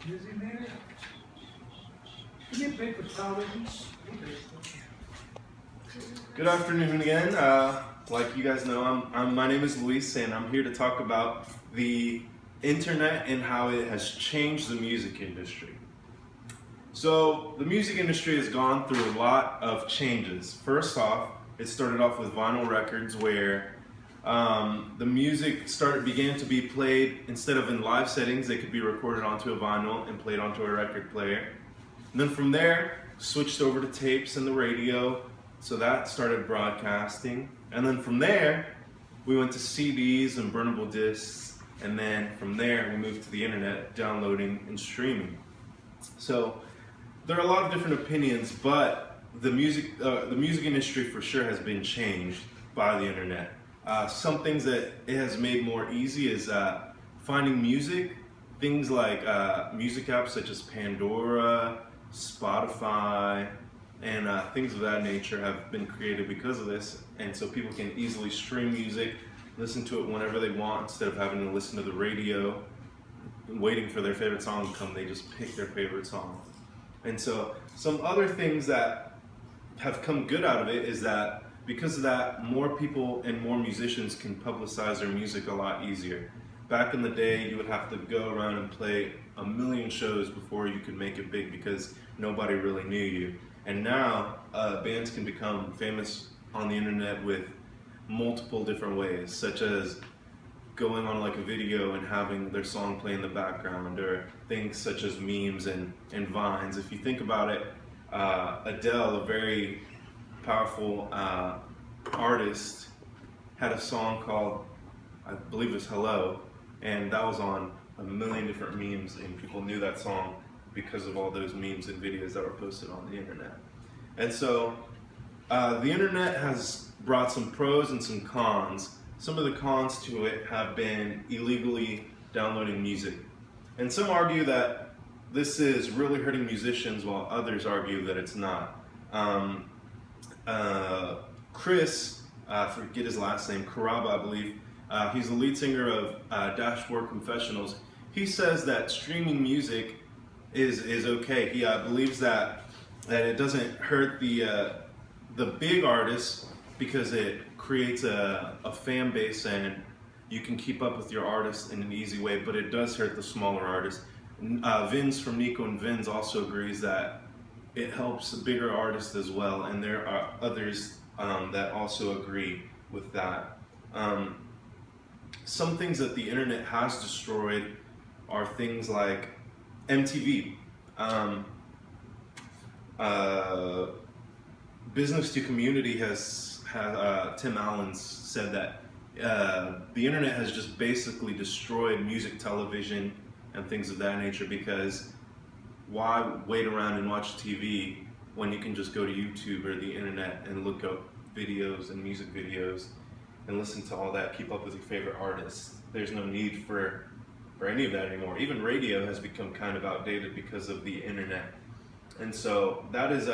Busy man. Give me a big guitar with me. Good afternoon again. Like you guys know, my name is Luis, and I'm here to talk about the internet and how it has changed the music industry. So the music industry has gone through a lot of changes. First off, it started off with vinyl records, where the music began to be played instead of in live settings. They could be recorded onto a vinyl and played onto a record player. And then from there, switched over to tapes and the radio. So that started broadcasting. And then from there, we went to CDs and burnable discs. And then from there, we moved to the internet, downloading and streaming. So there are a lot of different opinions, but the music industry for sure has been changed by the internet. Some things that it has made more easy is finding music. Things like music apps such as Pandora, Spotify, and things of that nature have been created because of this. And so people can easily stream music, listen to it whenever they want, instead of having to listen to the radio, waiting for their favorite song to come. They just pick their favorite song. And so some other things that have come good out of it is that because of that, more people and more musicians can publicize their music a lot easier. Back in the day, you would have to go around and play a million shows before you could make it big because nobody really knew you. And now, bands can become famous on the internet with multiple different ways, such as going on like a video and having their song play in the background, or things such as memes and vines. If you think about it, Adele, a very powerful artist, had a song called, I believe it was Hello, and that was on a million different memes, and people knew that song because of all those memes and videos that were posted on the internet. And so the internet has brought some pros and some cons. Some of the cons to it have been illegally downloading music. And some argue that this is really hurting musicians, while others argue that it's not. Chris, I forget his last name, Caraba, I believe, he's the lead singer of Dashboard Confessionals. He says that streaming music is okay. He believes that it doesn't hurt the big artists because it creates a fan base and you can keep up with your artists in an easy way, but it does hurt the smaller artists. Vince from Nico and Vince also agrees that it helps the bigger artists as well, and there are others that also agree with that. Some things that the internet has destroyed are things like MTV. Business to Community has Tim Allen said that the internet has just basically destroyed music television and things of that nature, because why wait around and watch TV when you can just go to YouTube or the internet and look up videos and music videos and listen to all that, keep up with your favorite artists. There's no need for any of that anymore. Even radio has become kind of outdated because of the internet. And so that is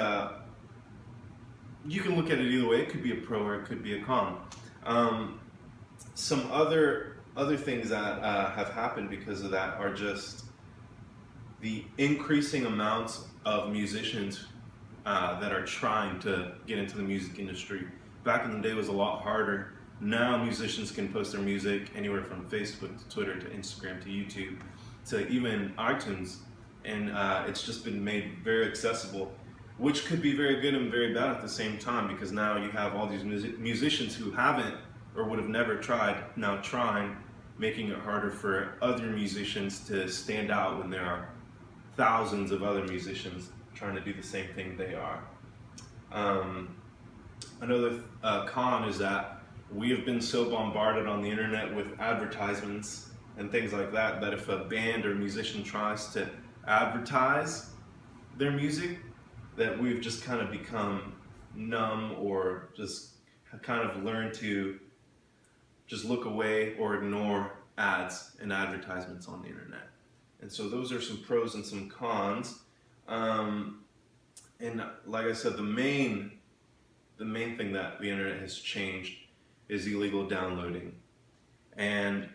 you can look at it either way. It could be a pro or it could be a con. Some other things that have happened because of that are just the increasing amounts of musicians that are trying to get into the music industry. Back in the day, it was a lot harder. Now musicians can post their music anywhere from Facebook to Twitter to Instagram to YouTube to even iTunes, and it's just been made very accessible, which could be very good and very bad at the same time, because now you have all these musicians who haven't or would have never tried now trying, making it harder for other musicians to stand out when there are thousands of other musicians trying to do the same thing they are. Another con is that we have been so bombarded on the internet with advertisements and things like that, that if a band or musician tries to advertise their music, that we've just kind of become numb, or just kind of learned to just look away or ignore ads and advertisements on the internet. And so those are some pros and some cons. And like I said, the main thing that the internet has changed is illegal downloading. And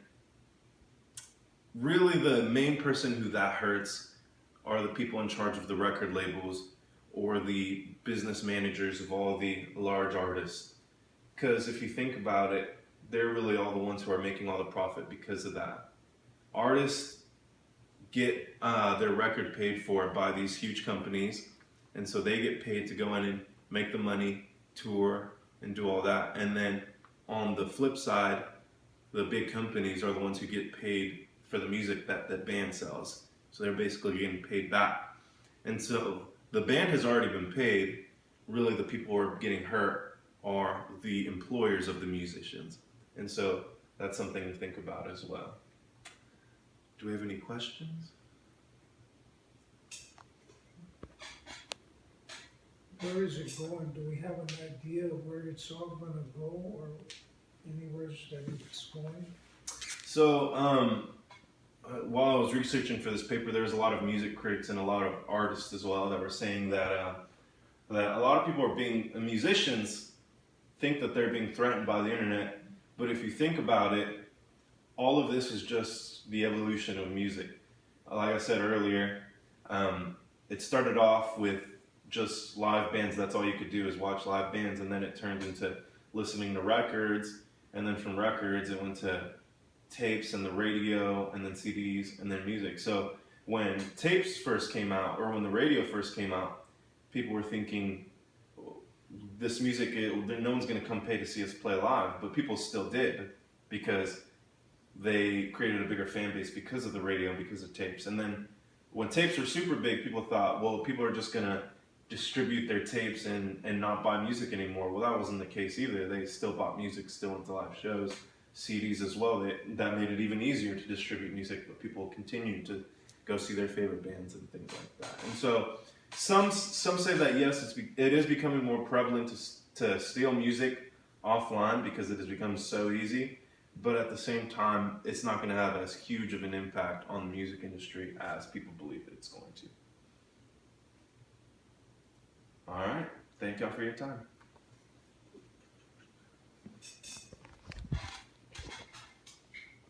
really the main person who that hurts are the people in charge of the record labels or the business managers of all the large artists. Because if you think about it, they're really all the ones who are making all the profit because of that. Artists get their record paid for by these huge companies, and so they get paid to go in and make the money, tour, and do all that. And then on the flip side, the big companies are the ones who get paid for the music that the band sells. So they're basically getting paid back. And so the band has already been paid. Really, the people who are getting hurt are the employers of the musicians. And so that's something to think about as well. Do we have any questions? Where is it going? Do we have an idea of where it's all gonna go, or anywhere that it's going? So, while I was researching for this paper, there was a lot of music critics and a lot of artists as well that were saying that that a lot of people are musicians think that they're being threatened by the internet. But if you think about it, all of this is just the evolution of music. Like I said earlier, it started off with just live bands. That's all you could do is watch live bands, and then it turned into listening to records, and then from records it went to tapes and the radio, and then CDs, and then music. So when tapes first came out, or when the radio first came out, people were thinking, this music, no one's going to come pay to see us play live, but people still did, because they created a bigger fan base because of the radio and because of tapes. And then when tapes were super big, people thought, well, people are just going to distribute their tapes and not buy music anymore. Well, that wasn't the case either. They still bought music, still went to live shows, CDs as well. That made it even easier to distribute music, but people continued to go see their favorite bands and things like that. And so some say that yes, it is becoming more prevalent to steal music offline because it has become so easy. But at the same time, it's not going to have as huge of an impact on the music industry as people believe that it's going to. All right. Thank y'all for your time.